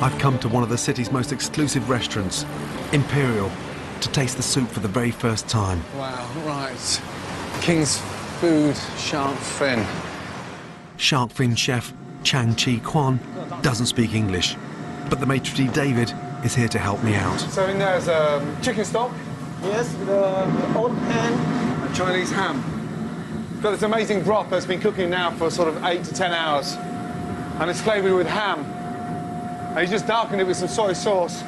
I've come to one of the city's most exclusive restaurants, Imperial, to taste the soup for the very first time. Wow, right. King's Food shark fin. Shark fin chef Chang Chi Kwan doesn't speak English, but the maitre d' David is here to help me out. So in there's chicken stock. Yes, the old pan. And Chinese ham. Got this amazing broth that's been cooking now for sort of 8 to 10 hours. And it's flavoured with ham. And he's just darkened it with some soy sauce.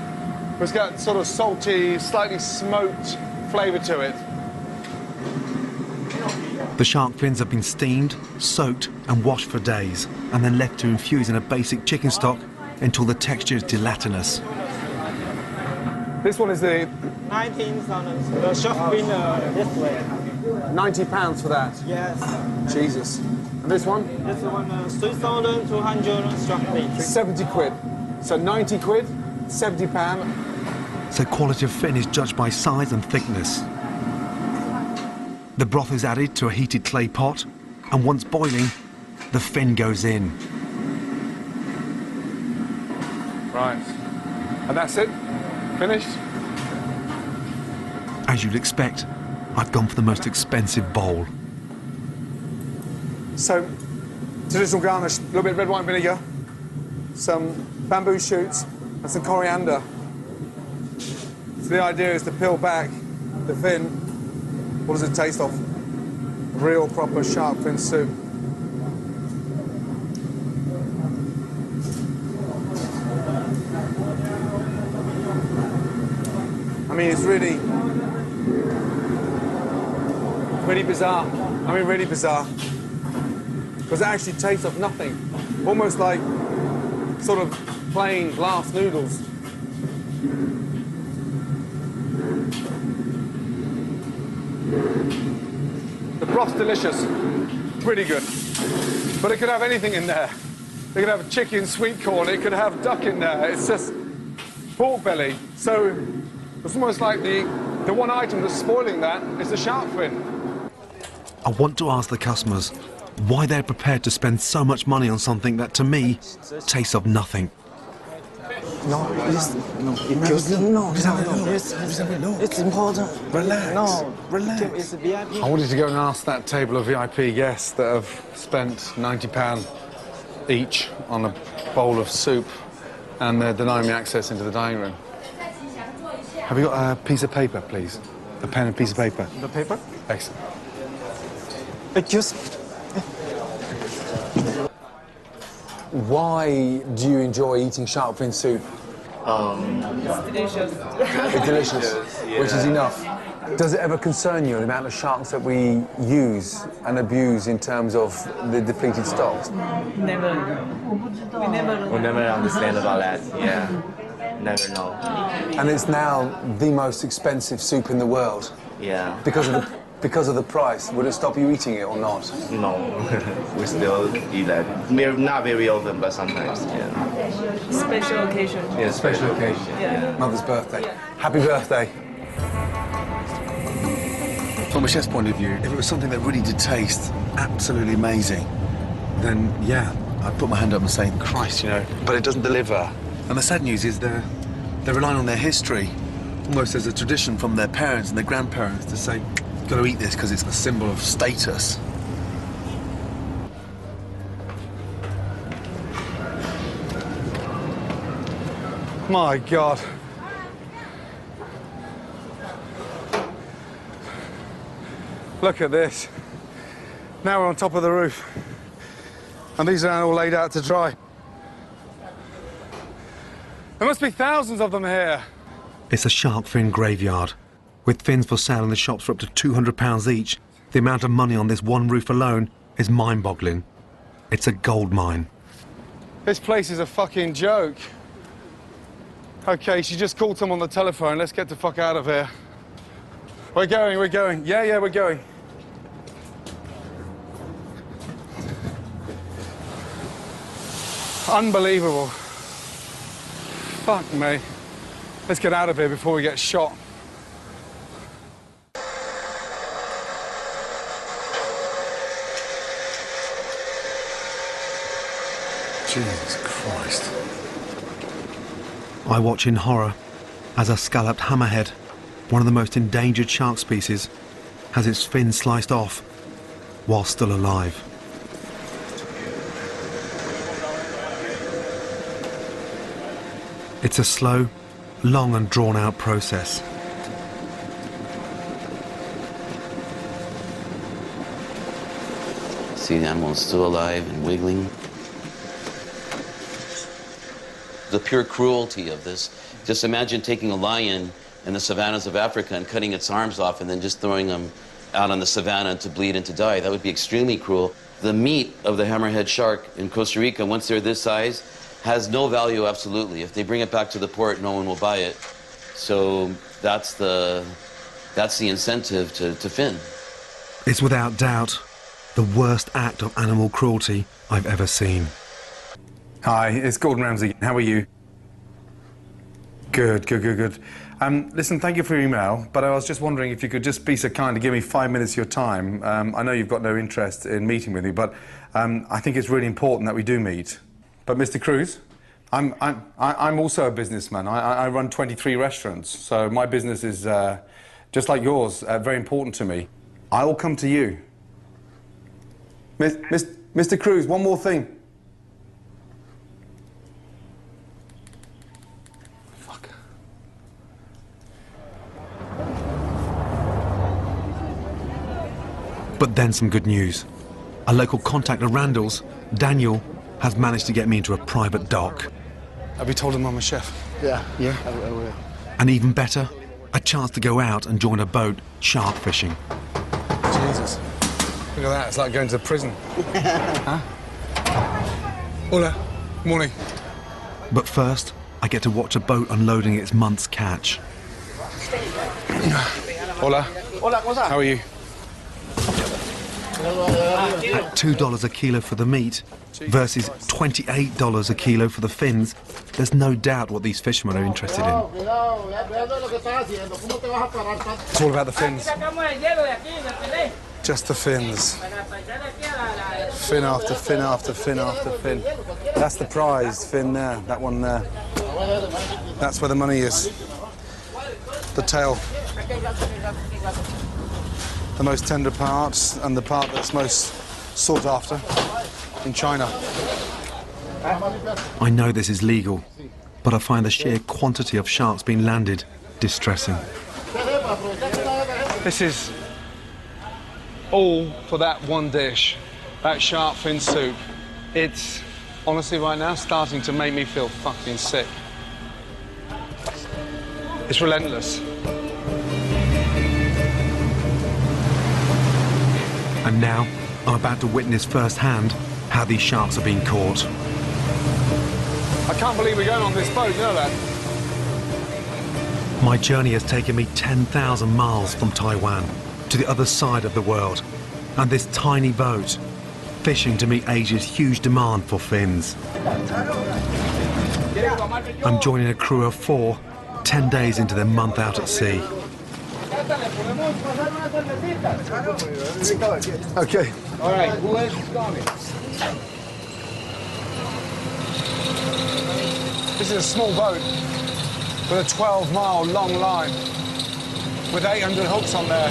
It's got sort of salty, slightly smoked flavour to it. The shark fins have been steamed, soaked and washed for days, and then left to infuse in a basic chicken stock until the texture is gelatinous. This one is the... 19,000. The shark fin this way. £90 for that? Yes. Jesus. And this one? This one, 3,200 shark fin. 70 quid. So 90 quid, £70. So quality of fin is judged by size and thickness. The broth is added to a heated clay pot, and once boiling, the fin goes in. Right. And that's it? Finished? As you'd expect, I've gone for the most expensive bowl. So, traditional garnish, a little bit of red wine vinegar, some bamboo shoots, and some coriander. So the idea is to peel back the fin. What does it taste of? Real proper shark fin soup. I mean, it's really bizarre. I mean, really bizarre. Because it actually tastes of nothing. Almost like sort of plain glass noodles. The broth's delicious, pretty good. But it could have anything in there. It could have chicken, sweet corn, it could have duck in there. It's just pork belly. So it's almost like the one item that's spoiling that is the shark fin. I want to ask the customers why they're prepared to spend so much money on something that, to me, tastes of nothing. No, it's important. Relax. No, relax. It's VIP. I wanted to go and ask that table of VIP guests that have spent £90 each on a bowl of soup, and they're denying me access into the dining room. Have you got a piece of paper, please? A pen and piece of paper. The paper? Excellent. Just... Why do you enjoy eating shark fin soup? It's delicious. It's delicious, Yeah. which is enough. Does it ever concern you the amount of sharks that we use and abuse in terms of the depleted stocks? Never. We never understand about that. Yeah. Never know. And it's now the most expensive soup in the world. Yeah. Because of the price. Would it stop you eating it or not? No. We still eat that. Not very often, but sometimes. Yeah. Special occasion. Yeah, special occasion. Yeah. Mother's birthday. Yeah. Happy birthday. From a chef's point of view, if it was something that really did taste absolutely amazing, then yeah, I'd put my hand up and say, Christ, you know, but it doesn't deliver. And the sad news is they're relying on their history, almost as a tradition from their parents and their grandparents to say, you've got to eat this because it's a symbol of status. My God. Look at this. Now we're on top of the roof. And these are all laid out to dry. There must be thousands of them here. It's a shark fin graveyard. With fins for sale in the shops for up to £200 each, the amount of money on this one roof alone is mind-boggling. It's a gold mine. This place is a fucking joke. Okay, she just called someone on the telephone. Let's get the fuck out of here. We're going. Yeah, we're going. Unbelievable. Fuck me. Let's get out of here before we get shot. Jesus Christ. I watch in horror as a scalloped hammerhead, one of the most endangered shark species, has its fin sliced off while still alive. It's a slow, long and drawn-out process. See the animal is still alive and wiggling. The pure cruelty of this. Just imagine taking a lion in the savannas of Africa and cutting its arms off and then just throwing them out on the savannah to bleed and to die. That would be extremely cruel. The meat of the hammerhead shark in Costa Rica, once they're this size, has no value absolutely. If they bring it back to the port, no one will buy it. So that's the incentive to fin. It's without doubt the worst act of animal cruelty I've ever seen. Hi, it's Gordon Ramsay. How are you? Good. Listen, thank you for your email, but I was just wondering if you could just be so kind to give me 5 minutes of your time. I know you've got no interest in meeting with me, but I think it's really important that we do meet. But Mr. Cruz, I'm also a businessman. I run 23 restaurants, so my business is, just like yours, very important to me. I will come to you. Mr. Cruz, one more thing. Fuck. But then some good news. A local contact at Randall's, Daniel, has managed to get me into a private dock. Have you told him I'm a chef? Yeah. Yeah? I will. And even better, a chance to go out and join a boat shark fishing. Jesus. Look at that, it's like going to prison. Huh? Hola. Morning. But first, I get to watch a boat unloading its month's catch. Hola. How are you? At $2 a kilo for the meat versus $28 a kilo for the fins, there's no doubt what these fishermen are interested in. It's all about the fins. Just the fins. Fin after fin after fin after fin. That's the prize, fin there, that one there. That's where the money is. The tail. The most tender part and the part that's most sought after in China. I know this is legal, but I find the sheer quantity of sharks being landed distressing. This is all for that one dish, that shark fin soup. It's honestly right now starting to make me feel fucking sick. It's relentless. And now, I'm about to witness firsthand how these sharks are being caught. I can't believe we're going on this boat, you know that? My journey has taken me 10,000 miles from Taiwan to the other side of the world, and this tiny boat, fishing to meet Asia's huge demand for fins. I'm joining a crew of 4, 10 days into their month out at sea. Okay. All right, who else is coming? This is a small boat with a 12-mile long line with 800 hooks on there.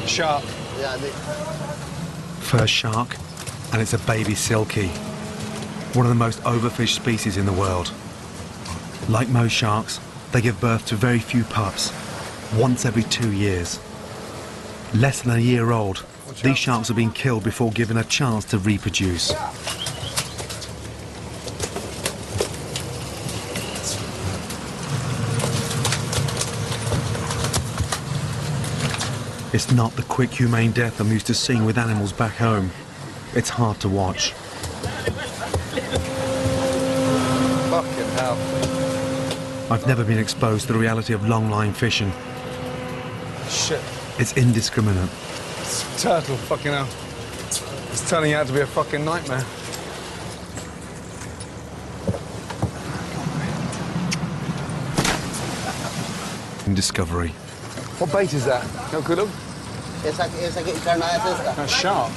Shark. Yeah, First shark, and it's a baby silkie, one of the most overfished species in the world. Like most sharks, they give birth to very few pups, once every 2 years. Less than a year old, these sharks are being killed before given a chance to reproduce. It's not the quick, humane death I'm used to seeing with animals back home. It's hard to watch. Fucking hell. I've never been exposed to the reality of long-line fishing. Shit. It's indiscriminate. Turtle, fucking hell. It's turning out to be a fucking nightmare. Discovery. What bait is that? No good. esa que encarnada es esta. A shark.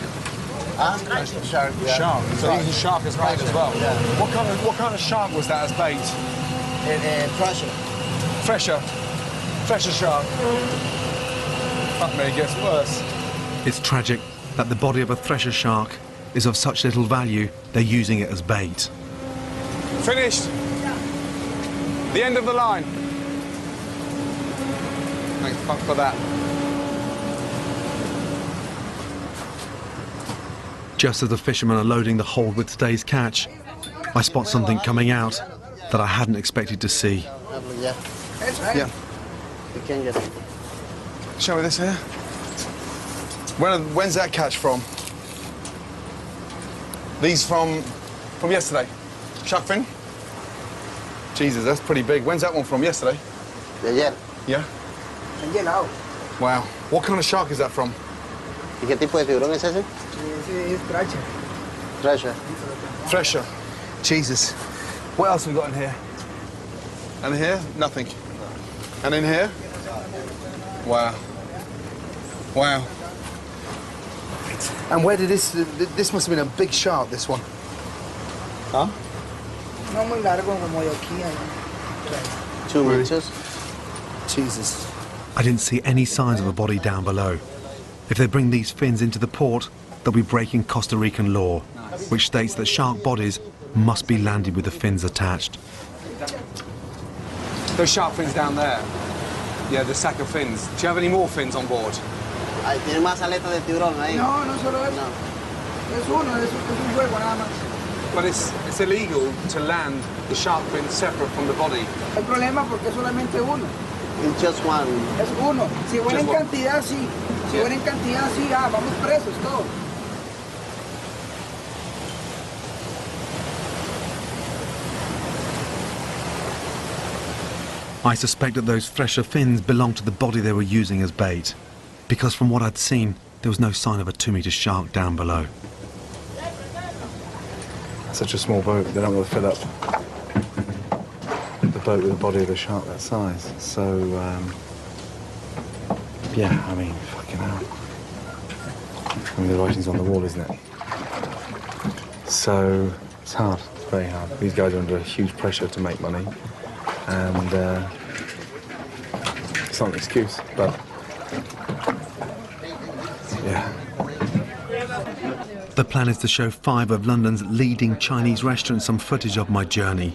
Shark, yeah. Shark. So using shark as bait as well. Yeah. What kind of shark was that as bait? Pressure. Fresher shark. Fuck me, it gets worse. It's tragic that the body of a thresher shark is of such little value, they're using it as bait. Finished. The end of the line. Thanks fuck for that. Just as the fishermen are loading the hold with today's catch, I spot something coming out that I hadn't expected to see. Yeah. You can get it. Show me this here. When's that catch from? These from yesterday. Shark fin? Jesus, that's pretty big. When's that one from? Yesterday? Yeah. Yeah? Wow. What kind of shark is that from? ¿Y qué tipo de tiburón es ese? Es Treasure. Thresher. Jesus. What else have we got in here? And here? Nothing. And in here? Wow. Wow. And where did this must have been a big shark, this one. Huh? No muy largo como de aquí. 2 meters. Jesus. I didn't see any signs of a body down below. If they bring these fins into the port, they'll be breaking Costa Rican law, which states that shark bodies must be landed with the fins attached. Those shark fins down there. Yeah, the sack of fins. Do you have any more fins on board? Ahí tiene más aletas de tiburón ahí. No, no solo eso. Es uno, es un juego nada más. But it's illegal to land the shark fin separate from the body. El problema porque es solamente uno. It's just one. Es uno. Si fuera en Just one. cantidad, sí. Si fuera en cantidad, sí. Ah, vamos presos todos. I suspect that those thresher fins belonged to the body they were using as bait, because from what I'd seen, there was no sign of a 2-metre shark down below. Such a small boat, they don't want to fill up the boat with the body of a shark that size. So, yeah, I mean, fucking hell. I mean, the writing's on the wall, isn't it? So, it's hard, it's very hard. These guys are under huge pressure to make money, and it's not an excuse, but, yeah. The plan is to show 5 of London's leading Chinese restaurants some footage of my journey,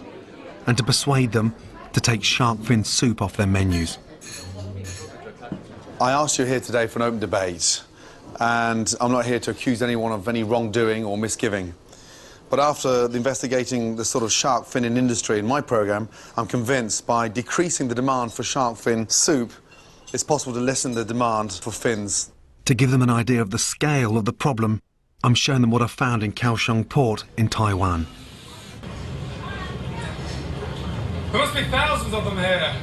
and to persuade them to take shark fin soup off their menus. I asked you here today for an open debate, and I'm not here to accuse anyone of any wrongdoing or misgiving. But after investigating the sort of shark finning industry in my programme, I'm convinced by decreasing the demand for shark fin soup, it's possible to lessen the demand for fins. To give them an idea of the scale of the problem, I'm showing them what I found in Kaohsiung Port in Taiwan. There must be thousands of them here.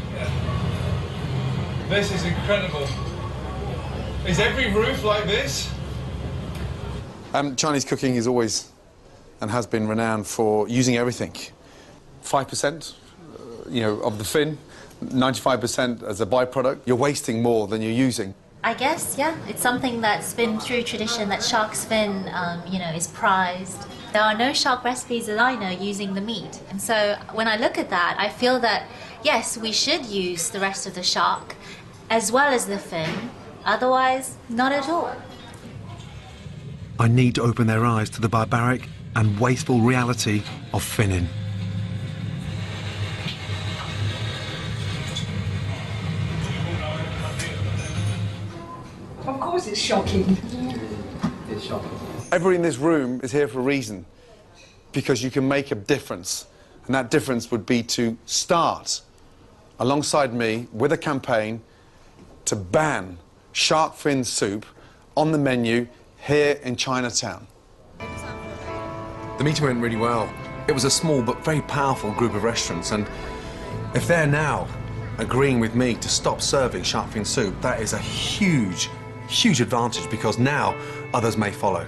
This is incredible. Is every roof like this? Chinese cooking is always and has been renowned for using everything. 5%, of the fin, 95% as a byproduct. You're wasting more than you're using. I guess, yeah, it's something that's been through tradition that shark's fin, is prized. There are no shark recipes that I know using the meat. And so when I look at that, I feel that, yes, we should use the rest of the shark as well as the fin. Otherwise, not at all. I need to open their eyes to the barbaric and wasteful reality of finning. Of course it's shocking. It's shocking. Everybody in this room is here for a reason, because you can make a difference. And that difference would be to start, alongside me, with a campaign to ban shark fin soup on the menu here in Chinatown. The meeting went really well. It was a small but very powerful group of restaurants, and if they're now agreeing with me to stop serving shark fin soup, that is a huge, huge advantage, because now others may follow.